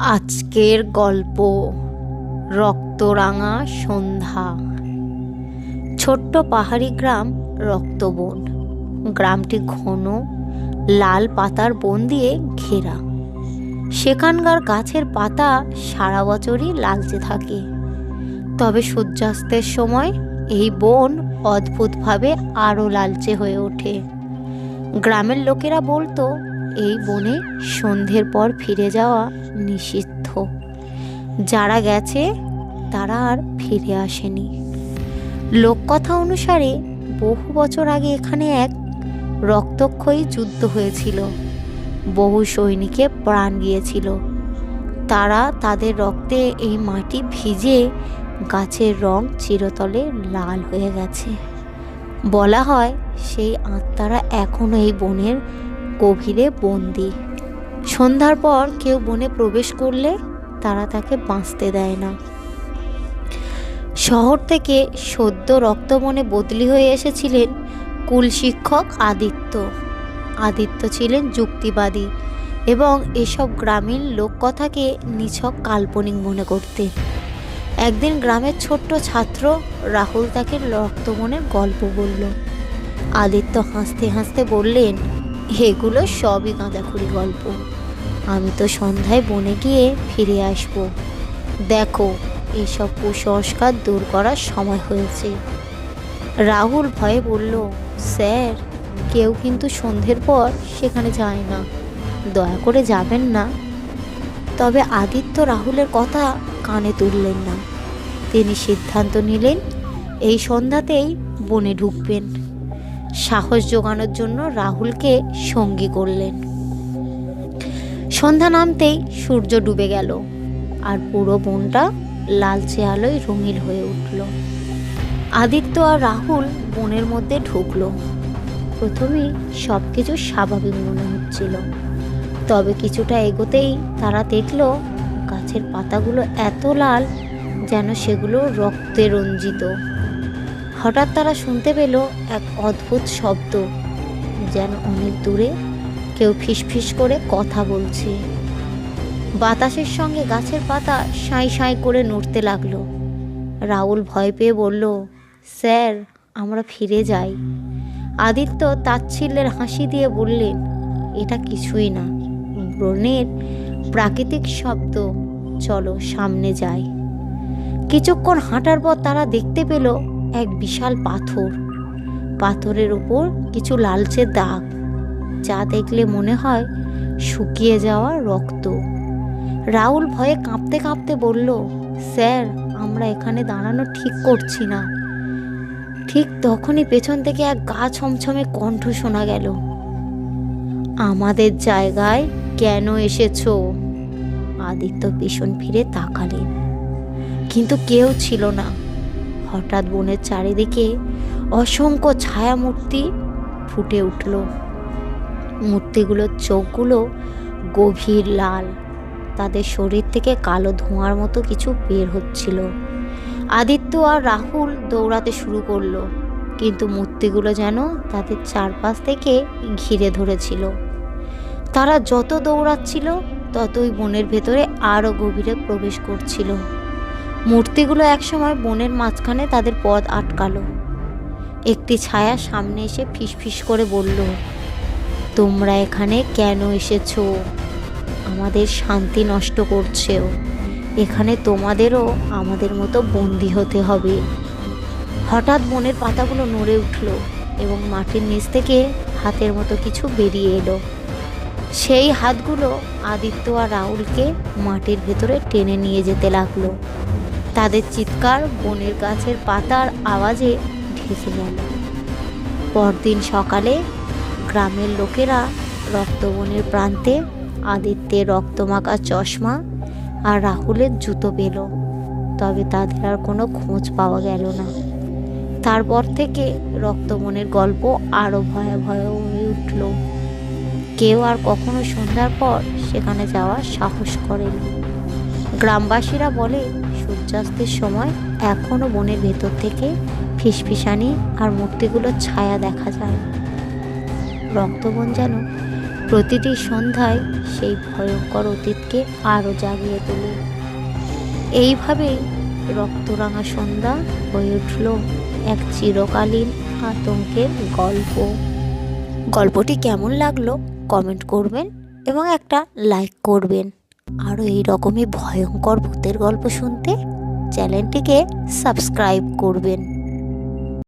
আজকের গল্প রক্তরাঙা সন্ধ্যা। ছোট্ট পাহাড়ি গ্রাম রক্তবন। গ্রামটি ঘন লাল পাতার বন দিয়ে ঘেরা। সেখানকার গাছের পাতা সারা বছরই লালচে থাকে, তবে সূর্যাস্তের সময় এই বন অদ্ভুতভাবে আরও লালচে হয়ে ওঠে। গ্রামের লোকেরা বলতো এই বনে সন্ধ্যের পর ফিরে যাওয়া নিষিদ্ধ। যারা গেছে তারা আর ফিরে আসেনি। লোককথা অনুসারে বহু বছর আগে এখানে এক রক্তক্ষয়ী যুদ্ধ হয়েছিল। বহু সৈনিকের প্রাণ গিয়েছিল। তারা তাদের রক্তে এই মাটি ভিজে গাছের রং চিরতরে লাল হয়ে গেছে। বলা হয় সেই আত্মারা এখনো এই বনের গভীরে বন্দি। সন্ধ্যার পর কেউ বনে প্রবেশ করলে তারা তাকে বাঁচতে দেয় না। শহর থেকে সদ্য রক্তবনে বদলি হয়ে এসেছিলেন কুল শিক্ষক আদিত্য। আদিত্য ছিলেন যুক্তিবাদী এবং এসব গ্রামীণ লোককথাকে নিছক কাল্পনিক মনে করতেন। একদিন গ্রামের ছোট্ট ছাত্র রাহুল তাকে রক্তবনের গল্প বলল। আদিত্য হাসতে হাসতে বললেন, এগুলো সবই গাঁজাখুরি গল্প। আমি তো সন্ধ্যায় বনে গিয়ে ফিরে আসব। দেখো, এসব কুসংস্কার দূর করার সময় হয়েছে। রাহুল ভয়ে বলল, স্যার, কেউ কিন্তু সন্ধ্যের পর সেখানে যায় না, দয়া করে যাবেন না। তবে আদিত্য রাহুলের কথা কানে তুললেন না। তিনি সিদ্ধান্ত নিলেন এই সন্ধ্যাতেই বনে ঢুকবেন। সাহস জোগানোর জন্য রাহুলকে সঙ্গী করলেন। সন্ধ্যা নামতেই সূর্য ডুবে গেল আর পুরো বনটা লালচে আলোয় রঙিন হয়ে উঠল। আদিত্য আর রাহুল বনের মধ্যে ঢুকলো। প্রথমে সব কিছু স্বাভাবিক মনে হচ্ছিল, তবে কিছুটা এগোতেই তারা দেখল গাছের পাতাগুলো এত লাল যেন সেগুলো রক্তে রঞ্জিত। হঠাৎ তারা শুনতে পেল এক অদ্ভুত শব্দ, যেন অনেক দূরে কেউ ফিসফিস করে কথা বলছে। বাতাসের সঙ্গে গাছের পাতা সাঁই সাঁই করে নড়তে লাগলো। রাহুল ভয় পেয়ে বলল, স্যার, আমরা ফিরে যাই। আদিত্য তাচ্ছিল্যের হাসি দিয়ে বললেন, এটা কিছুই না, বনের প্রাকৃতিক শব্দ, চলো সামনে যাই। কিছুক্ষণ হাঁটার পর তারা দেখতে পেল এক বিশাল পাথর। পাথরের উপর কিছু লালচে দাগ, যা দেখলে মনে হয় শুকিয়ে যাওয়া রক্ত। রাহুল ভয়ে কাঁপতে কাঁপতে বলল, স্যার, আমরা এখানে দাঁড়ানো ঠিক করছি না। ঠিক তখনই পেছন থেকে এক গা ছমছমে কণ্ঠ শোনা গেল, আমাদের জায়গায় কেন এসেছো? আদিত্য পিছন ফিরে তাকালেন, কিন্তু কেউ ছিল না। হঠাৎ বনের চারিদিকে অসংখ্য ছায়া মূর্তি ফুটে উঠল। মূর্তিগুলোর চোখগুলো গভীর লাল, তাদের শরীর থেকে কালো ধোঁয়ার মতো কিছু বের হচ্ছিল। আদিত্য আর রাহুল দৌড়াতে শুরু করলো, কিন্তু মূর্তিগুলো যেন তাদের চারপাশ থেকে ঘিরে ধরেছিল। তারা যত দৌড়াচ্ছিল ততই বনের ভেতরে আরও গভীরে প্রবেশ করছিল। মূর্তিগুলো একসময় বনের মাঝখানে তাদের পথ আটকালো। একটি ছায়া সামনে এসে ফিসফিস করে বলল, তোমরা এখানে কেন এসেছো? আমাদের শান্তি নষ্ট করছেও। এখানে তোমাদেরও আমাদের মতো বন্দি হতে হবে। হঠাৎ বনের পাতাগুলো নড়ে উঠল এবং মাটির নিচ থেকে হাতের মতো কিছু বেরিয়ে এলো। সেই হাতগুলো আদিত্য আর রাহুলকে মাটির ভেতরে টেনে নিয়ে যেতে লাগলো। তাদের চিৎকার বনের গাছের পাতার আওয়াজে ঢেকে গেল। পরদিন সকালে গ্রামের লোকেরা রক্তবনের প্রান্তে আদিত্যের রক্তমাখা চশমা আর রাহুলের জুতো পেল, তবে তাদের আর কোনো খোঁজ পাওয়া গেল না। তারপর থেকে রক্তবনের গল্প আরও ভয়াবহ হয়ে উঠল। কেউ আর কখনো সন্ধ্যার পর সেখানে যাওয়ার সাহস করেনি। গ্রামবাসীরা বলে সূর্যাস্তের সময় এখনও বনের ভেতর থেকে ফিসফিসানি আর মূর্তিগুলোর ছায়া দেখা যায়। রক্তবন যেন প্রতিটি সন্ধ্যায় সেই ভয়ঙ্কর অতীতকে আরও জাগিয়ে তোলে। এইভাবেই রক্তরাঙা সন্ধ্যা হয়ে উঠল এক চিরকালীন আতঙ্কের গল্প। গল্পটি কেমন লাগলো কমেন্ট করবেন এবং একটা লাইক করবেন। আরও এই রকমই ভয়ঙ্কর ভূতের গল্প শুনতে চ্যানেলটিকে সাবস্ক্রাইব করবেন।